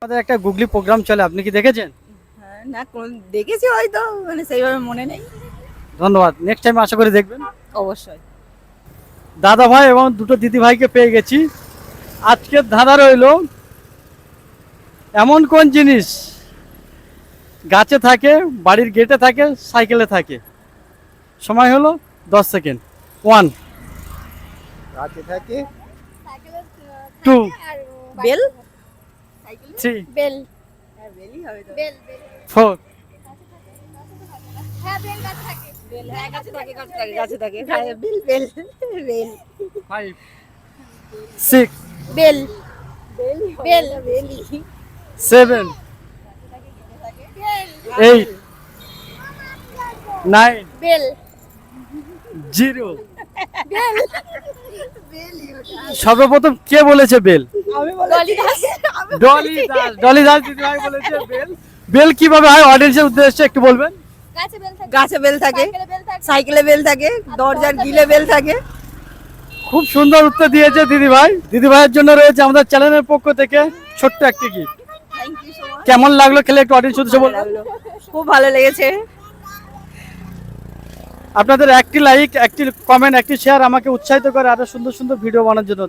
আমাদের একটা গুগলি প্রোগ্রাম চলে, আপনি কি দেখেছেন? হ্যাঁ, না কোন দেখেছি হয়তো, মানে সেইভাবে মনে নেই। ধন্যবাদ, নেক্সট টাইম আশা করি দেখবেন। অবশ্যই। দাদা ভাই এবং দুটো দিদি ভাইকে পেয়ে গেছি। আজকের ধাঁধা রইল, এমন কোন জিনিস গাছে থাকে, বাড়ির গেটে থাকে, সাইকেলে থাকে? সময় হলো 10 সেকেন্ড। 1, গাছে থাকে 2, বেল। 3, বেল। হ্যাঁ, বেলই হবে তো। বেল 4, হ্যাঁ বেল গাছে থাকে। বেল, হ্যাঁ, গাছে থাকে, গাছে থাকে, গাছে থাকে। হ্যাঁ, বেল বেল বেল 5, 6, বেল বেল বেলই। 7, 8, 9, বেল 0। বেল সর্বপ্রথম কে বলেছে বেল? আমি ডলি দাস। ডলি দাস। ডলি দাস দিদি ভাই বলেছে বেল। বেল কিভাবে হয় অডিয়েন্সের উদ্দেশ্যে একটু বলবেন? গাছে বেল থাকে। গাছে বেল থাকে, সাইকেলে বেল থাকে। সাইকেলে বেল থাকে, দরজার গিলে বেল থাকে। খুব সুন্দর উত্তর দিয়েছে দিদি ভাই। দিদি ভাইয়ের জন্য রয়েছে আমাদের চ্যানেলের পক্ষ থেকে ছোট্ট একটি gift. Thank you so much. কেমন লাগলো খেলে একটু অডিয়েন্স উদ্দেশ্যে বলবেন? খুব ভালো লেগেছে। আপনাদের একটি লাইক, একটি কমেন্ট, একটি শেয়ার আমাকে উৎসাহিত করে আরো সুন্দর সুন্দর ভিডিও বানানোর জন্য।